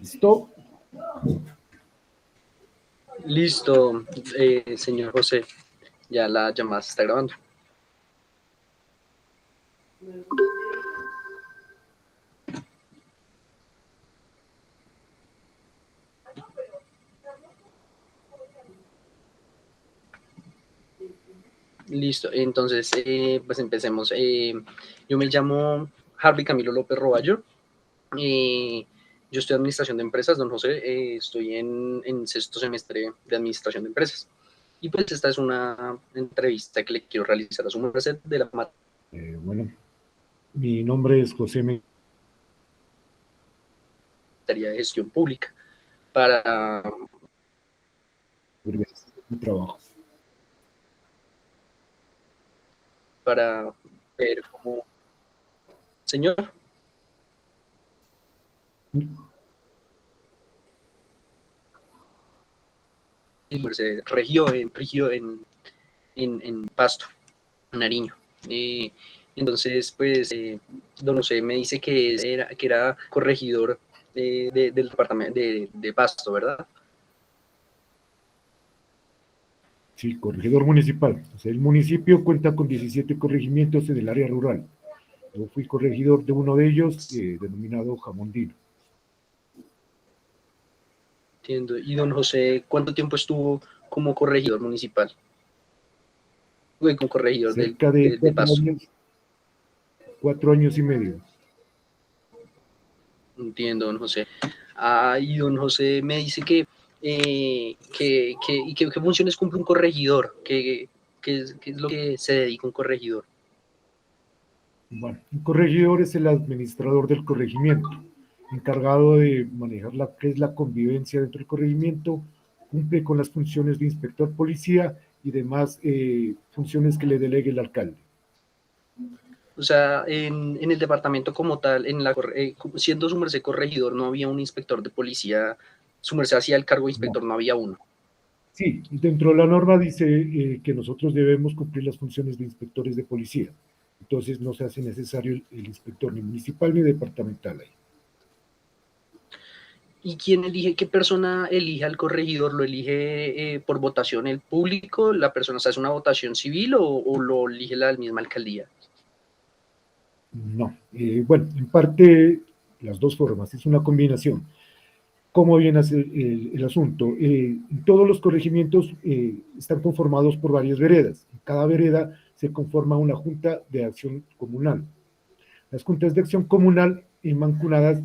¿Listo? Listo, señor José, ya la llamada se está grabando. Listo, entonces, pues empecemos. Yo me llamo Harvey Camilo López Roballo. Yo estoy en Administración de Empresas, don José. Estoy en sexto semestre de Administración de Empresas. Y pues esta es una entrevista que le quiero realizar a su merced de la Bueno, mi nombre es José materia de gestión pública para mi trabajo. ver cómo... Señor, se rigió en Pasto, Nariño. Entonces, pues, don José me dice que era corregidor del departamento de Pasto, ¿verdad? Sí, corregidor municipal. O sea, el municipio cuenta con 17 corregimientos en el área rural. Yo fui corregidor de uno de ellos, denominado Jamondino. Entiendo. Y don José, ¿cuánto tiempo estuvo como corregidor municipal? Como corregidor Cerca de de Pasto. 4 años y medio. Entiendo, don José. Y don José me dice ¿qué funciones cumple un corregidor? ¿Qué es lo que se dedica un corregidor? Bueno, un corregidor es el administrador del corregimiento, encargado de manejar la que es la convivencia dentro del corregimiento, cumple con las funciones de inspector policía y demás funciones que le delegue el alcalde. O sea, en el departamento como tal, siendo su merced corregidor, no había un inspector de policía, su merced hacía el cargo de No. inspector, no había uno. Sí, y dentro de la norma dice que nosotros debemos cumplir las funciones de inspectores de policía. Entonces no se hace necesario el inspector ni municipal ni departamental ahí. ¿Y quién elige, qué persona elige al corregidor? ¿Lo elige por votación el público? ¿La persona se hace una votación civil o lo elige la misma alcaldía? No, bueno, en parte las dos formas, es una combinación. ¿Cómo viene el asunto? Todos los corregimientos están conformados por varias veredas. En cada vereda se conforma una junta de acción comunal. Las juntas de acción comunal mancomunadas,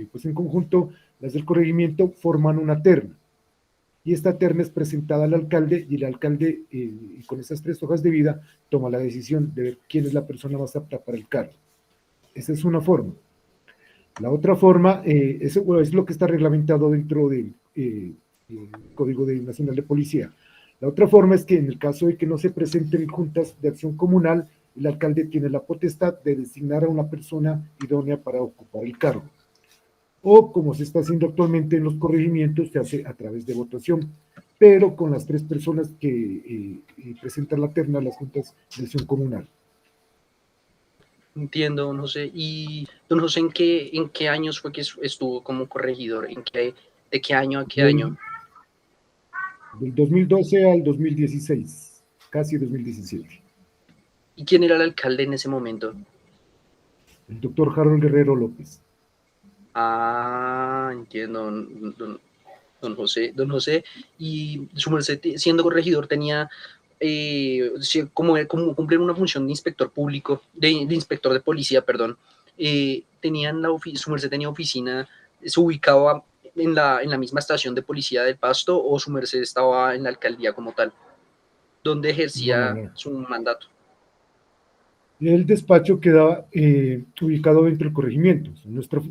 pues en conjunto, las del corregimiento forman una terna. Y esta terna es presentada al alcalde y el alcalde, con esas 3 hojas de vida, toma la decisión de ver quién es la persona más apta para el cargo. Esa es una forma. La otra forma, eso bueno, es lo que está reglamentado dentro del Código Nacional de Policía. La otra forma es que en el caso de que no se presenten juntas de acción comunal, el alcalde tiene la potestad de designar a una persona idónea para ocupar el cargo. O como se está haciendo actualmente en los corregimientos, se hace a través de votación, pero con las 3 personas que presentan la terna a las juntas de acción comunal. Entiendo, don José. ¿Y don José en qué años fue que estuvo como corregidor? ¿De qué año a qué año? Del, del 2012 al 2016, casi 2017. ¿Y quién era el alcalde en ese momento? El doctor Harold Guerrero López. Entiendo, don José. Don José, y su merced, siendo corregidor, tenía como cumplir una función de inspector público, de inspector de policía, perdón. Su merced tenía oficina, se ubicaba en la misma estación de policía del Pasto o su merced estaba en la alcaldía como tal, donde No, no, ejercía no. su mandato. El despacho quedaba ubicado dentro del corregimiento. Nuestro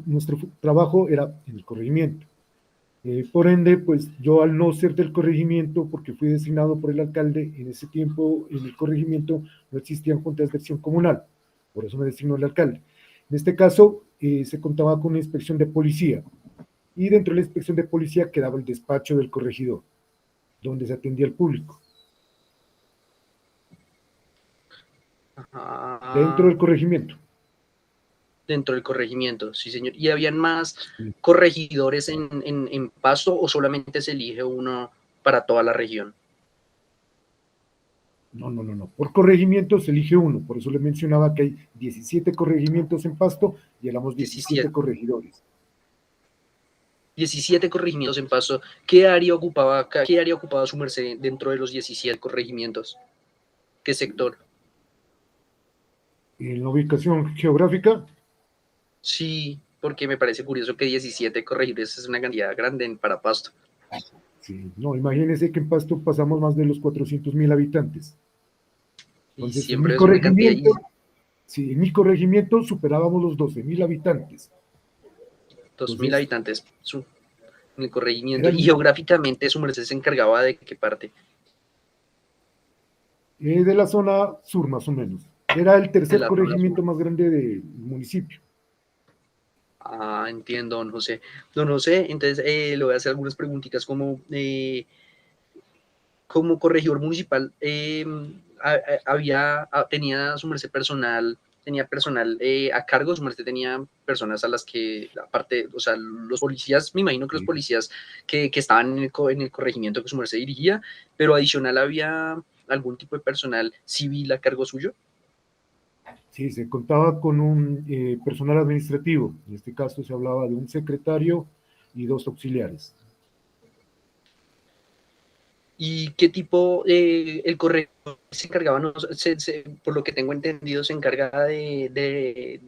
trabajo era en el corregimiento. Por ende, pues yo al no ser del corregimiento, porque fui designado por el alcalde, en ese tiempo en el corregimiento no existían juntas de acción comunal, por eso me designó el alcalde. En este caso, se contaba con una inspección de policía, y dentro de la inspección de policía quedaba el despacho del corregidor, donde se atendía al público, dentro Ah, del corregimiento. dentro del corregimiento, sí, señor. ¿Y habían más corregidores en Pasto o solamente se elige uno para toda la región? No. Por corregimiento se elige uno. Por eso le mencionaba que hay 17 corregimientos en Pasto y éramos 17 17, corregidores. 17 corregimientos en Pasto. ¿Qué área ocupaba su merced dentro de los 17 corregimientos? ¿Qué sector? En la ubicación geográfica, Sí, porque me parece curioso que 17 corregidores es una cantidad grande para Pasto. sí, no, imagínense que en Pasto pasamos más de los 400.000 habitantes. Y Entonces, en mi siempre es una cantidad. corregimiento, sí, en mi corregimiento superábamos los 12.000 habitantes. 2.000 Entonces, habitantes en el corregimiento. Y eran geográficamente su merced se encargaba de qué parte. de la zona sur, más o menos. Era el De tercer la zona sur. corregimiento más grande del municipio. Ah, entiendo, don José. Don José, entonces le voy a hacer algunas preguntitas como corregidor municipal. Tenía su merced personal, tenía personal a cargo, su merced tenía personas a las que, aparte, o sea, los policías, me imagino que los Sí, policías que estaban en el corregimiento que su merced dirigía, pero adicional había algún tipo de personal civil a cargo suyo. sí, se contaba con un personal administrativo. En este caso se hablaba de un secretario y dos auxiliares. ¿Y qué tipo, el corregidor se encargaba, no, por lo que tengo entendido, se encarga del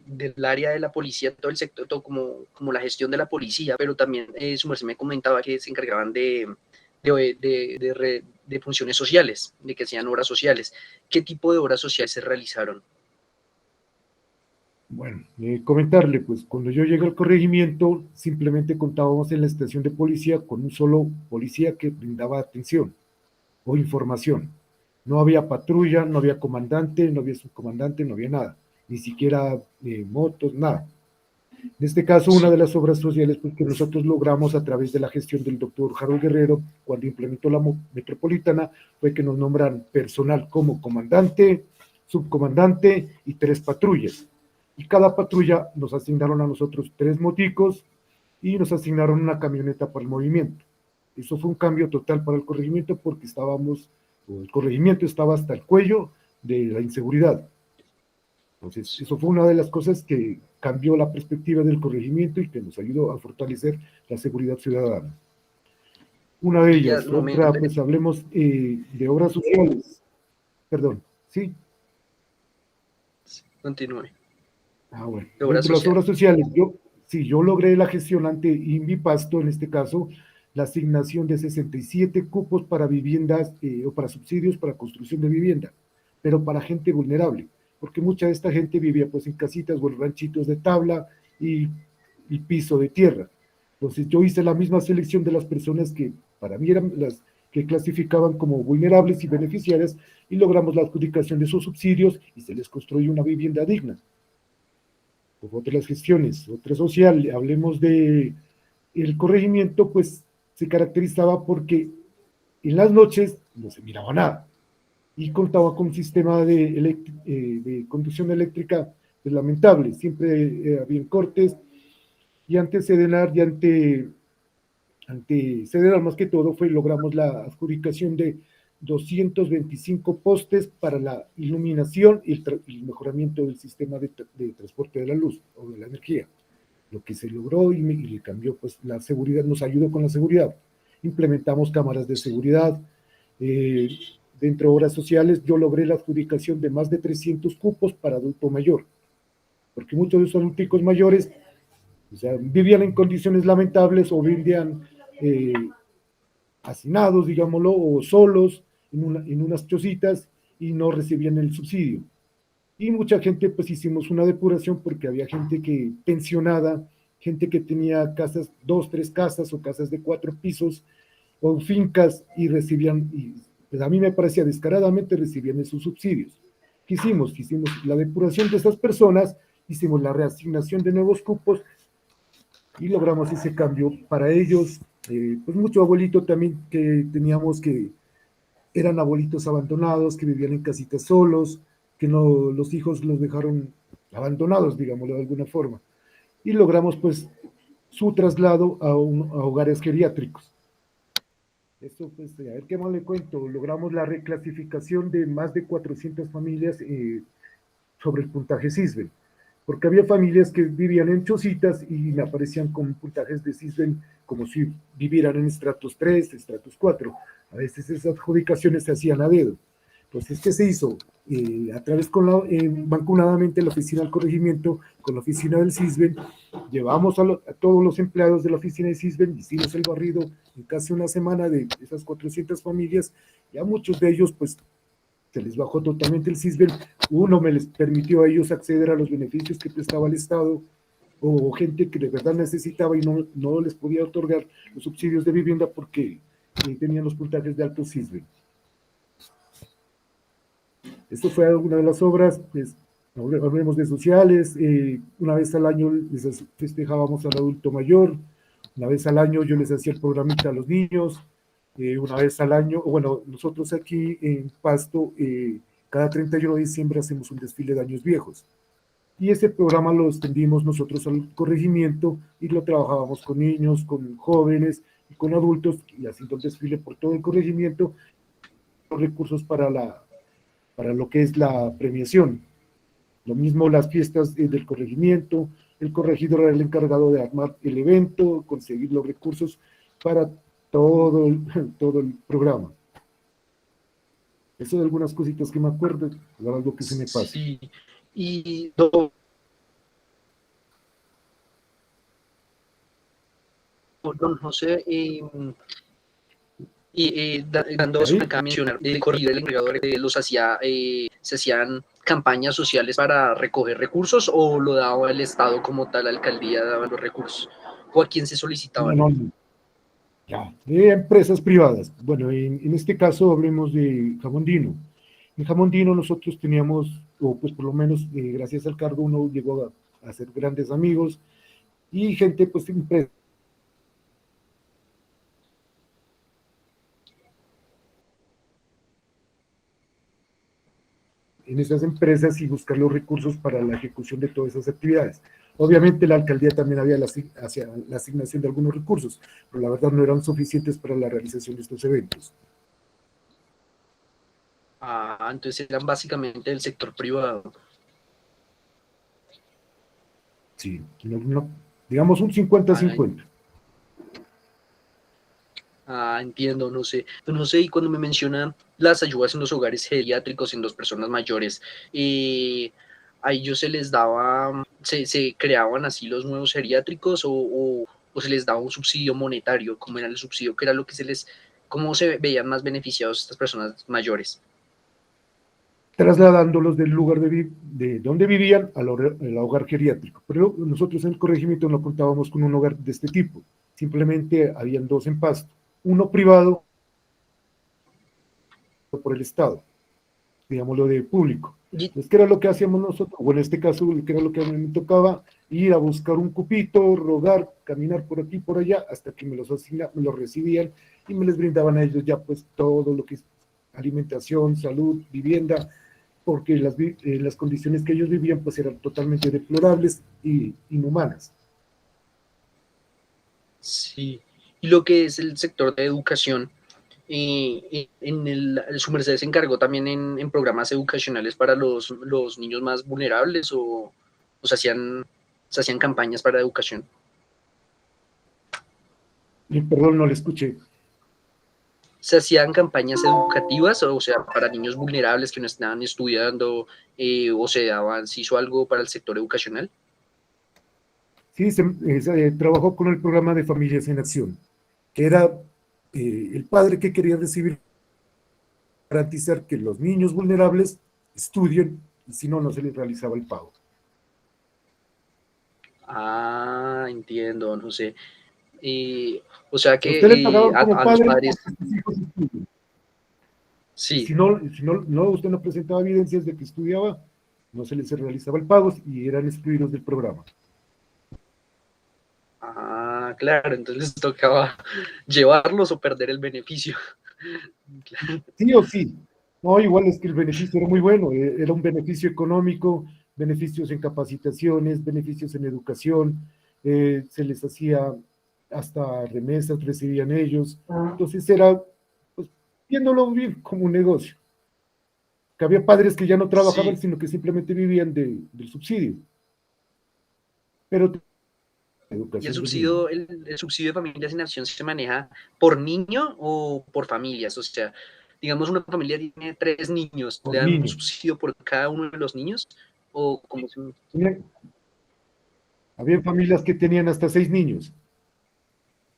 área de la policía, todo el sector, todo como la gestión de la policía, pero también su merced me comentaba que se encargaban de funciones sociales, de que hacían obras sociales? ¿Qué tipo de obras sociales se realizaron? Bueno, comentarle, pues cuando yo llegué al corregimiento, simplemente contábamos en la estación de policía con un solo policía que brindaba atención o información. No había patrulla, no había comandante, no había subcomandante, no había nada, ni siquiera motos, nada. En este caso, una Sí. de las obras sociales pues, que nosotros logramos a través de la gestión del doctor Harold Guerrero, cuando implementó la metropolitana, fue que nos nombran personal como comandante, subcomandante y 3 patrullas. Y cada patrulla nos asignaron a nosotros 3 moticos y nos asignaron una camioneta para el movimiento. Eso fue un cambio total para el corregimiento porque el corregimiento estaba hasta el cuello de la inseguridad. Entonces, eso fue una de las cosas que cambió la perspectiva del corregimiento y que nos ayudó a fortalecer la seguridad ciudadana. Una de Y ya, ellas, un momento, otra, pues hablemos de obras sociales. Perdón, ¿sí? continúe. Bueno, De obras dentro de las obras sociales. sociales, yo logré la gestión ante Invipasto, en este caso, la asignación de 67 cupos para viviendas o para subsidios para construcción de vivienda, pero para gente vulnerable, porque mucha de esta gente vivía pues en casitas o en ranchitos de tabla y piso de tierra. Entonces yo hice la misma selección de las personas que para mí eran las que clasificaban como vulnerables y beneficiarias y logramos la adjudicación de esos subsidios y se les construyó una vivienda digna. Otras gestiones, otra social, hablemos de el corregimiento, pues se caracterizaba porque en las noches no se miraba nada y contaba con un sistema de conducción eléctrica pues, lamentable, siempre había cortes y ante Sedenar y ante Sedenar más que todo logramos la adjudicación de 225 postes para la iluminación y el mejoramiento del sistema de transporte de la luz o de la energía. Lo que se logró y cambió, pues la seguridad, nos ayudó con la seguridad. Implementamos cámaras de seguridad. Eh, Dentro de obras sociales, yo logré la adjudicación de más de 300 cupos para adulto mayor, porque muchos de esos adultos mayores o sea, vivían en condiciones lamentables o vivían eh, hacinados, digámoslo, o solos en unas chocitas y no recibían el subsidio. Y mucha gente, pues hicimos una depuración porque había gente que pensionada, gente que tenía casas, 2, 3 casas o casas de 4 pisos o fincas y recibían, y pues a mí me parecía descaradamente recibían esos subsidios. ¿Qué hicimos? Hicimos la depuración de esas personas, hicimos la reasignación de nuevos cupos y logramos ese cambio para ellos. Pues mucho abuelito también que teníamos que eran abuelitos abandonados, que vivían en casitas solos, que no, los hijos los dejaron abandonados, digámoslo de alguna forma, y logramos pues su traslado a hogares geriátricos. Esto, pues, a ver qué más le cuento, logramos la reclasificación de más de 400 familias sobre el puntaje SISBEN, porque había familias que vivían en chocitas y me aparecían con puntajes de SISBEN como si vivieran en estratos 3, estratos 4. A veces esas adjudicaciones se hacían a dedo. Entonces, ¿qué se hizo? A través mancomunadamente la oficina del corregimiento con la oficina del SISBEN, llevamos a todos los empleados de la oficina de SISBEN, hicimos el barrido en casi una semana de esas 400 familias, y a muchos de ellos pues se les bajó totalmente el SISBEN. Uno me les permitió a ellos acceder a los beneficios que prestaba el Estado, o gente que de verdad necesitaba y no les podía otorgar los subsidios de vivienda porque tenían los puntajes de alto SISBEN. Esto fue alguna de las obras, pues hablemos de sociales, una vez al año les festejábamos al adulto mayor, una vez al año yo les hacía el programita a los niños, una vez al año, bueno, nosotros aquí en Pasto, cada 31 de diciembre hacemos un desfile de años viejos. Y ese programa lo extendimos nosotros al corregimiento y lo trabajábamos con niños, con jóvenes y con adultos, y haciendo el desfile por todo el corregimiento, los recursos para lo que es la premiación. Lo mismo las fiestas del corregimiento, el corregidor era el encargado de armar el evento, conseguir los recursos para todo el programa. Eso de algunas cositas que me acuerdo, algo que se me pasa. Sí, y don José, dando su acá a mencionar, el corrido del encargador los hacía, se hacían campañas sociales para recoger recursos o lo daba el Estado como tal, la alcaldía daba los recursos, o a quién se solicitaban. No, ya, de empresas privadas. Bueno, en este caso hablemos de Jamondino. En Jamondino nosotros teníamos, o pues por lo menos gracias al cargo uno llegó a ser grandes amigos y gente pues empresas. En esas empresas y buscar los recursos para la ejecución de todas esas actividades. Obviamente la alcaldía también había hacia la asignación de algunos recursos, pero la verdad no eran suficientes para la realización de estos eventos. Ah, entonces eran básicamente del sector privado. Sí, digamos un 50-50. Entiendo, no sé. No sé, y cuando me mencionan las ayudas en los hogares geriátricos, en las personas mayores, a ellos se les daba, se creaban así los nuevos geriátricos o se les daba un subsidio monetario, como era el subsidio, que era lo que cómo se veían más beneficiados estas personas mayores. Trasladándolos del lugar de donde vivían al hogar geriátrico. Pero nosotros en el corregimiento no contábamos con un hogar de este tipo. Simplemente habían dos en Pasto. Uno privado por el Estado, digámoslo de público. Entonces, ¿qué era lo que hacíamos nosotros? O en este caso, ¿qué era lo que a mí me tocaba? Ir a buscar un cupito, rogar, caminar por aquí, por allá, hasta que me los recibían y me les brindaban a ellos ya pues todo lo que es alimentación, salud, vivienda, porque las condiciones que ellos vivían pues eran totalmente deplorables e inhumanas. Sí, y lo que es el sector de educación, su merced se encargó también en programas educacionales para los niños más vulnerables o se hacían campañas para educación. Perdón, no le escuché. Se hacían campañas educativas, o sea, para niños vulnerables que no estaban estudiando, o se hizo algo para el sector educacional. Sí, se trabajó con el programa de Familias en Acción, que era el padre que quería recibir, garantizar que los niños vulnerables estudien, y si no, no se les realizaba el pago. Entiendo, no sé. O sea A usted le que pagaban como a los padre padres, porque sus hijos estudian. Y sí. si no, usted no presentaba evidencias de que estudiaba, no se les realizaba el pago y eran excluidos del programa. Claro, entonces les tocaba llevarlos o perder el beneficio. Sí o sí. No, igual es que el beneficio era muy bueno, era un beneficio económico, beneficios en capacitaciones, beneficios en educación, se les hacía hasta remesas, recibían ellos. Entonces era, pues, viéndolo bien como un negocio. Que había padres que ya no trabajaban, Sí. sino que simplemente vivían del subsidio. Pero ¿Y el educación del niño. subsidio, el subsidio de familias en acción se maneja por niño o por familias? O sea, digamos una familia tiene 3 niños, ¿le Por dan un niño. subsidio por cada uno de los niños? ¿O como si... Había familias que tenían hasta 6 niños.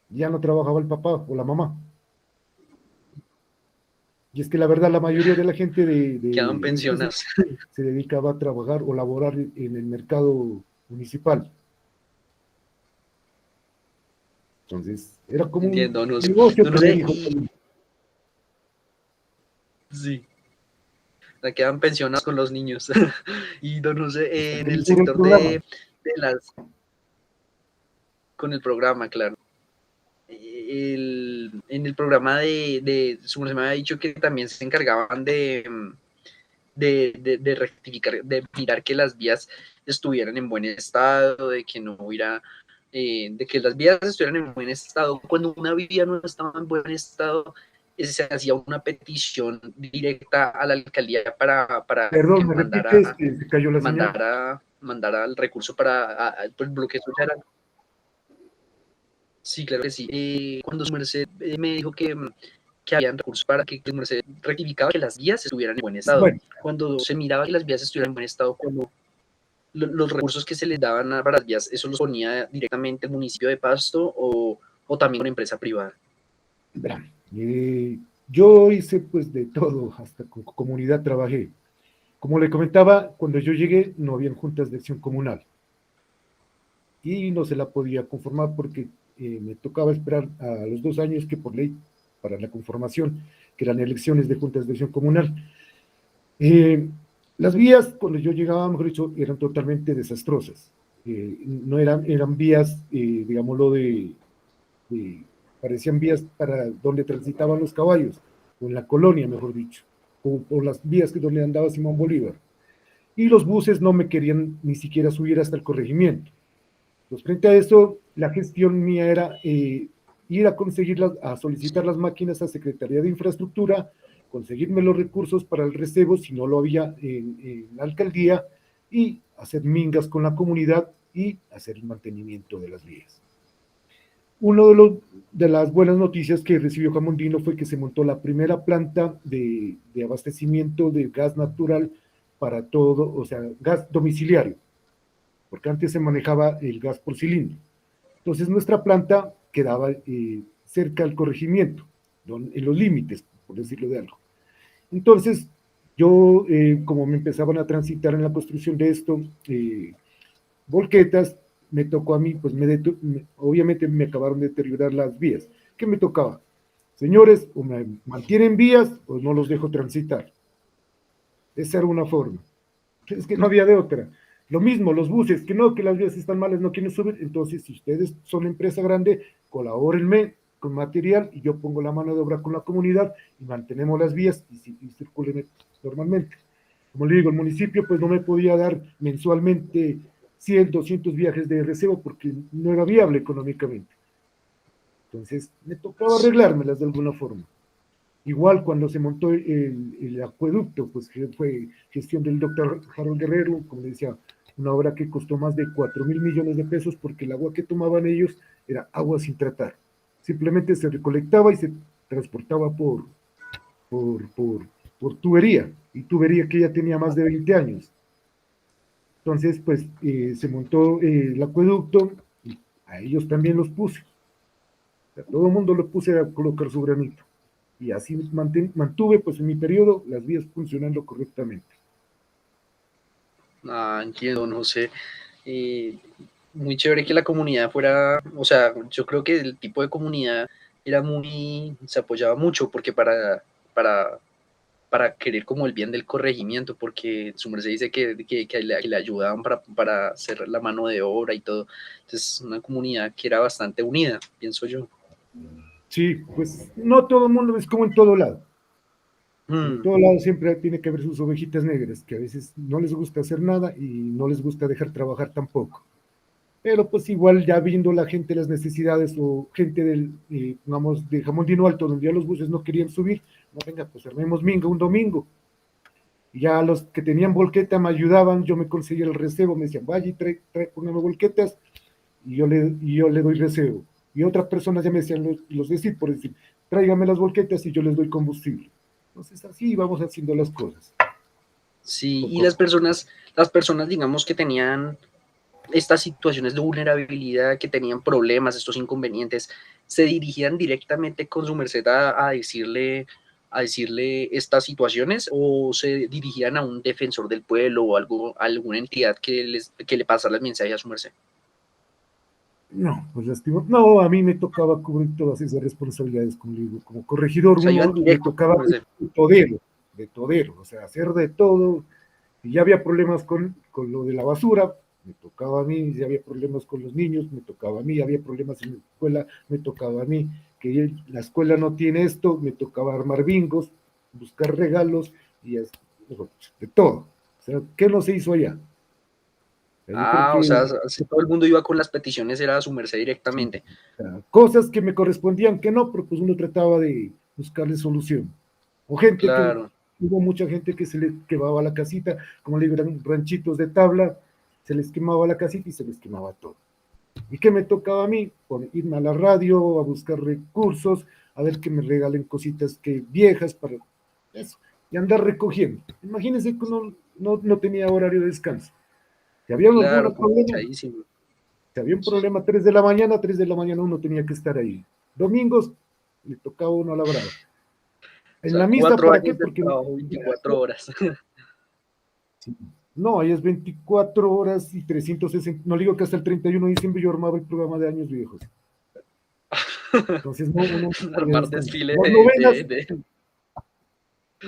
Ya no trabajaba el papá o la mamá. Y es que la verdad, la mayoría de la gente quedaban en ese pensionados? se dedicaba a trabajar o laborar en el mercado municipal. Entonces, era como un Entiendo, no sé. negocio No, no tener sé, hijos. y sí, la quedan pensionados con los niños. Y no, no sé, Hasta que en les el duró el sector programa. de las, con el programa, claro. En el programa su merced me había dicho que también se encargaban de rectificar, de mirar que las vías estuvieran en buen estado, de que no hubiera, de que las vías estuvieran en buen estado. Cuando una vía no estaba en buen estado, se hacía una petición directa a la alcaldía para que Perdón, ¿me repites? Que se cayó la señal. mandara el recurso para pues, lo que eso ya era. Sí, claro que sí. Cuando su merced me dijo que habían recursos para que su merced rectificaba que las vías estuvieran en buen estado. Bueno, Cuando se miraba que las vías estuvieran en buen estado, como los recursos que se les daban para las vías, ¿eso los ponía directamente el municipio de Pasto o también una empresa privada? verán, yo hice pues de todo, hasta con comunidad trabajé. Como le comentaba, cuando yo llegué no habían juntas de acción comunal y no se la podía conformar porque me tocaba esperar a los 2 años que por ley para la conformación, que eran elecciones de juntas de acción comunal. Eh, las vías, cuando yo llegaba, mejor dicho, eran totalmente desastrosas. No eran vías, digámoslo, parecían vías para donde transitaban los caballos, o en la colonia, mejor dicho, o las vías que donde andaba Simón Bolívar. Y los buses no me querían ni siquiera subir hasta el corregimiento. Pues frente a eso, la gestión mía era ir a conseguirlas, a solicitar las máquinas a Secretaría de Infraestructura, conseguirme los recursos para el recebo si no lo había en la alcaldía y hacer mingas con la comunidad y hacer el mantenimiento de las vías. Uno de las buenas noticias que recibió Camondino fue que se montó la primera planta de abastecimiento de gas natural para todo, o sea, gas domiciliario, porque antes se manejaba el gas por cilindro. Entonces nuestra planta quedaba cerca al corregimiento, en los límites, por decirlo de algo. Entonces, yo, como me empezaban a transitar en la construcción de esto, volquetas, me tocó a mí, pues obviamente me acabaron de deteriorar las vías. ¿Qué me tocaba? Señores, o me mantienen vías o no los dejo transitar. Esa era una forma. Es que no había de otra. Lo mismo, los buses, que no, que las vías están malas, no quieren subir. Entonces, si ustedes son empresa grande, colabórenme con material y yo pongo la mano de obra con la comunidad y mantenemos las vías y circulen normalmente. Como le digo, el municipio pues no me podía dar mensualmente 100, 200 viajes de recebo porque no era viable económicamente. Entonces, me tocaba arreglármelas de alguna forma. Igual cuando se montó el acueducto, pues que fue gestión del doctor Harold Guerrero, como le decía, una obra que costó más de 4.000 millones de pesos porque el agua que tomaban ellos era agua sin tratar. Simplemente se recolectaba y se transportaba por, por, por tubería, y tubería que ya tenía más de 20 años. Entonces, pues se montó el acueducto y a ellos también los puse. O sea, todo el mundo lo puse a colocar su granito. Y así mantuve, pues en mi periodo, las vías funcionando correctamente. Ah, entiendo, no sé. Eh, Muy chévere que la comunidad fuera, o sea, yo creo que el tipo de comunidad era muy, se apoyaba mucho porque para, para querer como el bien del corregimiento, porque su merced dice que le ayudaban para hacer la mano de obra y todo. Entonces, una comunidad que era bastante unida, pienso yo. Sí, pues no todo el mundo es como en todo lado. En Mm, todo lado siempre tiene que haber sus ovejitas negras, que a veces no les gusta hacer nada y no les gusta dejar trabajar tampoco. Pero pues igual ya viendo la gente las necesidades o gente digamos, de Jamundino Alto, donde ya los buses no querían subir, no, venga, pues armemos minga un domingo. Y ya los que tenían volqueta me ayudaban, yo me conseguía el recebo, me decían, vaya y póngame volquetas, y yo le doy recebo. Y otras personas ya me decían, los decir, por decir, tráigame las volquetas y yo les doy combustible. Entonces así vamos haciendo las cosas, sí, y poco a poco. las personas, digamos, que tenían estas situaciones de vulnerabilidad, que tenían problemas, estos inconvenientes, se dirigían directamente con su merced a decirle estas situaciones o se dirigían a un defensor del pueblo o algo, alguna entidad que le pasara el mensaje a su merced. No, pues no, a mí me tocaba cubrir todas esas responsabilidades, como digo, como corregidor O sea, iban uno le directo con su tocaba merced. de todero, o sea, hacer de todo. Si ya había problemas con lo de la basura, me tocaba a mí, si había problemas con los niños, me tocaba a mí, había problemas en la escuela, me tocaba a mí, que la escuela no tiene esto, me tocaba armar bingos, buscar regalos y de todo. O sea, ¿qué no se hizo allá? O sea, yo creo Ah, o que sea, si todo el mundo iba con las peticiones, era a su merced sí, directamente. o sea, cosas que me correspondían que no, pero pues uno trataba de buscarle solución. O gente que, Claro. hubo mucha gente que se le quemaba la casita, como le digo, eran ranchitos de tabla, se les quemaba la casita y se les quemaba todo. ¿Y qué me tocaba a mí? Irme a la radio, a buscar recursos, a ver que me regalen cositas que viejas para eso, y andar recogiendo. Imagínense que uno no tenía horario de descanso. Si había Claro, algún problema, complicadísimo. si había un problema 3 de la mañana, 3 de la mañana uno tenía que estar ahí. Domingos le tocaba uno a la brava. O En sea, la misa, cuatro ¿para qué? años de Porque trabajo, 24 horas. no, ahí es 24 horas y 360. No digo que hasta el 31 de diciembre yo armaba el programa de años viejos. Entonces, no, uno no tenía Armar descanso. desfile Las novenas, de...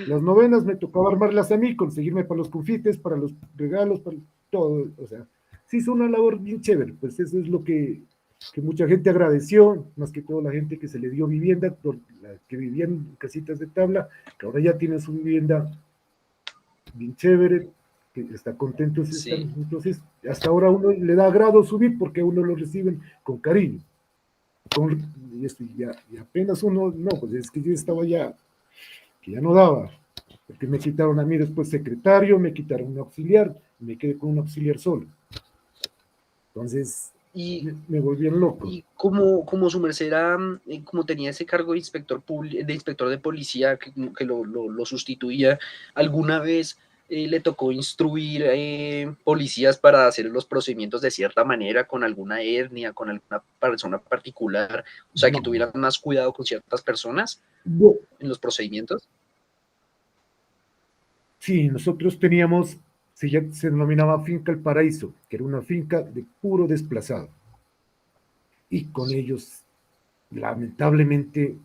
las novenas me tocaba armarlas a mí, conseguirme para los confites, para los regalos, para todo. O sea, sí hizo una labor bien chévere. Pues eso es lo que mucha gente agradeció, más que todo la gente que se le dio vivienda, la que vivían en casitas de tabla, que ahora ya tienen su vivienda bien chévere, que está contentos están. Sí. Entonces, hasta ahora uno le da agrado subir porque a uno lo reciben con cariño. Con, y apenas uno, no, pues es que yo estaba ya, que ya no daba, porque me quitaron a mí después secretario, me quitaron un auxiliar, me quedé con un auxiliar solo. Entonces, Y, me volvían loco. y como su merced era, como tenía ese cargo de de inspector de policía que lo sustituía, ¿alguna vez le tocó instruir policías para hacer los procedimientos de cierta manera, con alguna etnia, con alguna persona particular? O sea, que No, tuvieran más cuidado con ciertas personas no. en los procedimientos. Sí, nosotros teníamos, se denominaba Finca El Paraíso, que era una finca de puro desplazado. Y con ellos, lamentablemente,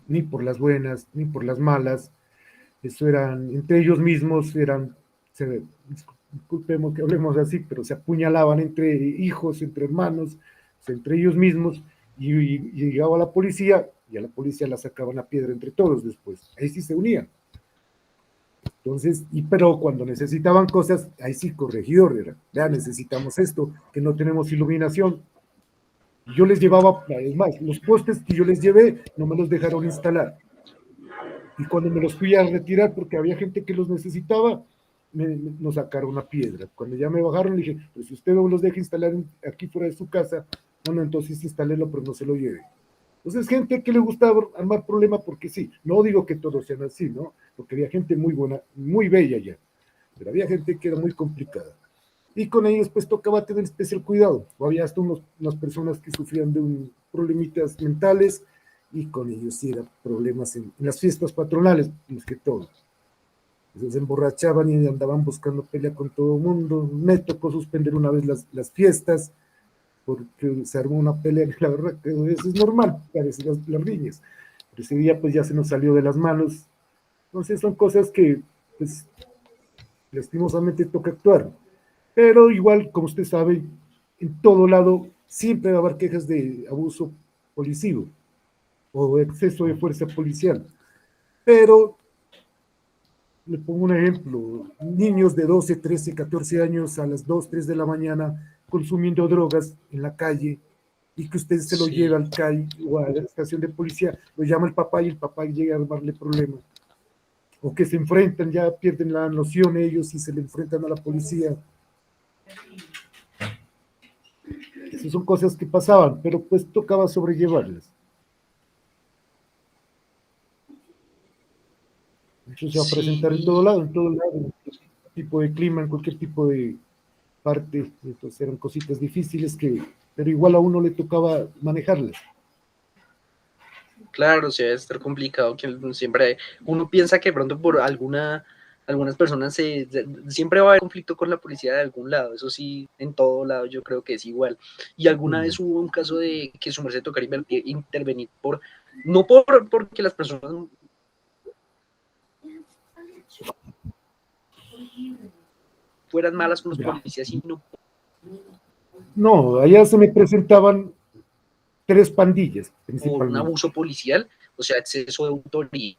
ni por las buenas, ni por las malas, eso eran, entre ellos mismos eran, disculpemos que hablemos así, pero se apuñalaban entre hijos, entre hermanos, entre ellos mismos, y llegaba la policía, y a la policía la sacaban a piedra entre todos después. Ahí sí se unían. Entonces, pero cuando necesitaban cosas, ahí sí, corregidor era, ya necesitamos esto, que no tenemos iluminación. Y yo les llevaba, es más, los postes que yo les llevé no me los dejaron instalar. Y cuando me los fui a retirar porque había gente que los necesitaba, nos sacaron una piedra. Cuando ya me bajaron, le dije, pues si usted no los deja instalar aquí fuera de su casa, bueno, entonces instálenlo, pero no se lo lleve. Entonces, gente que le gustaba armar problema porque sí, no digo que todos sean así, ¿no? Porque había gente muy buena, muy bella ya, pero había gente que era muy complicada. Y con ellos pues tocaba tener especial cuidado. O había hasta unas personas que sufrían de problemitas mentales y con ellos sí eran problemas en las fiestas patronales, más que todo. Entonces se emborrachaban y andaban buscando pelea con todo el mundo. Me tocó suspender una vez las fiestas porque se armó una pelea, la verdad que eso es normal, a veces las riñas. Pero ese día pues ya se nos salió de las manos. Entonces son cosas que pues lastimosamente toca actuar. Pero igual, como usted sabe, en todo lado siempre va a haber quejas de abuso policivo o exceso de fuerza policial. Pero le pongo un ejemplo, niños de 12, 13, 14 años a las 2, 3 de la mañana consumiendo drogas en la calle y que usted se lo lleva Sí, al CAI o a la estación de policía, lo llama el papá y el papá llega a darle problemas. O que se enfrentan, ya pierden la noción ellos y se le enfrentan a la policía. Esas son cosas que pasaban, pero pues tocaba sobrellevarlas. Eso se va a sí, presentar en todo lado, en cualquier tipo de clima, en cualquier tipo de parte. Entonces eran cositas difíciles que, pero igual a uno le tocaba manejarlas. claro, o sea, debe estar complicado que siempre uno piensa que de pronto por algunas personas siempre va a haber conflicto con la policía de algún lado, eso sí, en todo lado yo creo que es igual. Y alguna vez hubo un caso de que su merced tocar intervenir no porque las personas fueran malas con los Ya. policías, sino No, allá se me presentaban tres pandillas por un principalmente. abuso policial, o sea, exceso de autoridad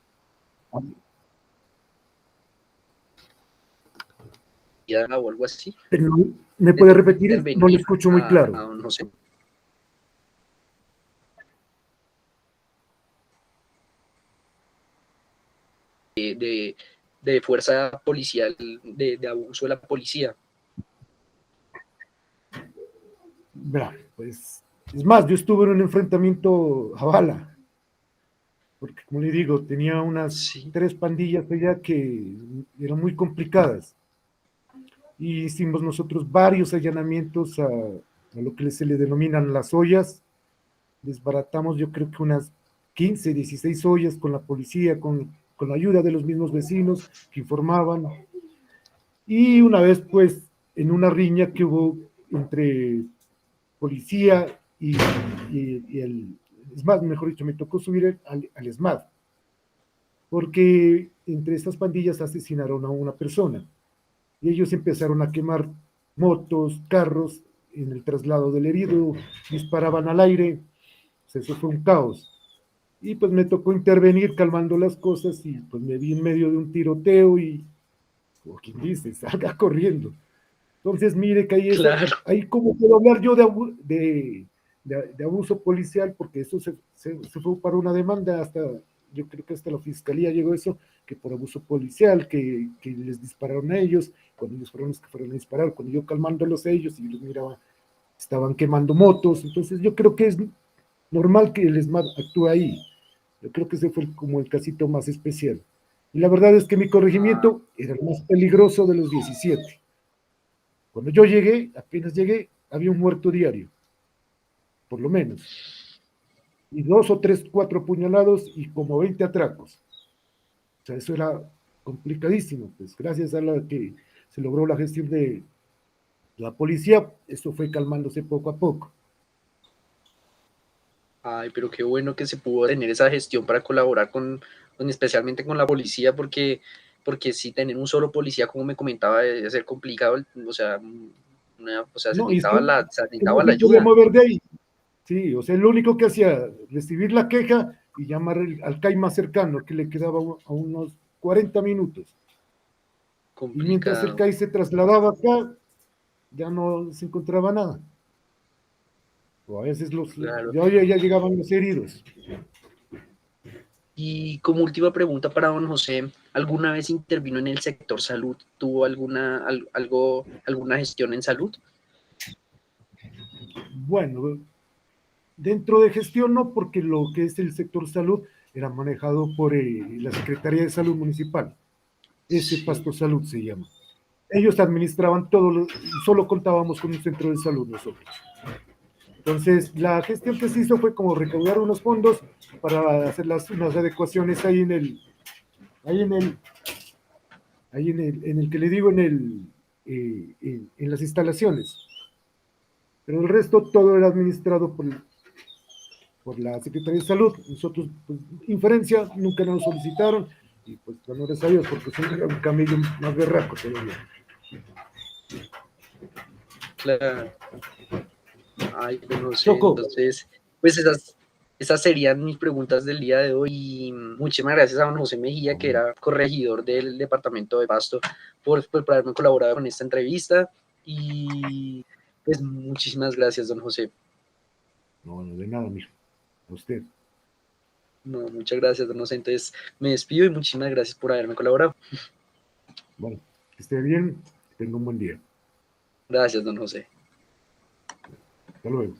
o algo así, Pero me le puede tocó repetir, no le intervenir escucho muy claro. a don José de, de fuerza policial, de abuso de la policía. Pues, es más, yo estuve en un enfrentamiento a bala, porque como le digo, tenía unas Sí, tres pandillas allá que eran muy complicadas. Y hicimos nosotros varios allanamientos a lo que se le denominan las ollas. Desbaratamos yo creo que unas 15, 16 ollas con la policía, con la ayuda de los mismos vecinos que informaban. Y una vez, pues, en una riña que hubo entre policía y el SMAD, mejor dicho, me tocó subir al SMAD, porque entre estas pandillas asesinaron a una persona y ellos empezaron a quemar motos, carros en el traslado del herido, disparaban al aire, pues eso fue un caos. Y pues me tocó intervenir calmando las cosas y pues me vi en medio de un tiroteo y, como quien dice, salga corriendo. Entonces, mire que claro, ahí como puedo hablar yo de abuso policial, porque eso se fue para una demanda hasta, yo creo que hasta la fiscalía llegó eso, que por abuso policial, que les dispararon a ellos, cuando ellos fueron los que fueron a disparar, cuando yo calmándolos a ellos y los miraba, estaban quemando motos, entonces yo creo que es normal que el ESMAD actúe ahí. Yo creo que ese fue como el casito más especial. Y la verdad es que mi corregimiento era el más peligroso de los 17. Cuando yo llegué, apenas llegué, había un muerto diario, por lo menos. Y dos o tres, cuatro puñalados y como 20 atracos. O sea, eso era complicadísimo. Pues gracias a la que se logró la gestión de la policía, eso fue calmándose poco a poco. ay, pero qué bueno que se pudo tener esa gestión para colaborar especialmente con la policía, porque si tener un solo policía, como me comentaba, debe ser complicado, o sea, No, y es que se no necesitaba la se podía ayuda. mover de ahí. Sí, o sea, lo único que hacía, recibir la queja y llamar al CAI más cercano, que le quedaba a unos 40 minutos. Y mientras el Complicado, CAI se trasladaba acá, ya no se encontraba nada. O a veces claro. ya llegaban los heridos. Y como última pregunta para don José, ¿alguna vez intervino en el sector salud? ¿Tuvo alguna gestión en salud? Bueno, dentro de gestión no, porque lo que es el sector salud era manejado por la Secretaría de Salud Municipal. Ese Sí. Pasto Salud se llama. Ellos administraban todo, solo contábamos con un centro de salud nosotros. Entonces, la gestión que se hizo fue como recaudar unos fondos para hacer unas adecuaciones ahí en el, en el que le digo, en las instalaciones. Pero el resto todo era administrado por la Secretaría de Salud. Nosotros, pues, inferencia, nunca nos solicitaron y pues honores a Dios, porque siempre era un camello más berraco todavía. Claro. Ay, pues no sé, Choco, entonces, pues esas serían mis preguntas del día de hoy. Y muchísimas gracias a don José Mejía, que era corregidor del departamento de Pasto, por haberme colaborado con esta entrevista. Y pues muchísimas gracias, don José. No, no de nada, mijo. A usted. No, muchas gracias, don José. Entonces me despido y muchísimas gracias por haberme colaborado. Bueno, que esté bien, que tenga un buen día. Gracias, don José. Hasta luego.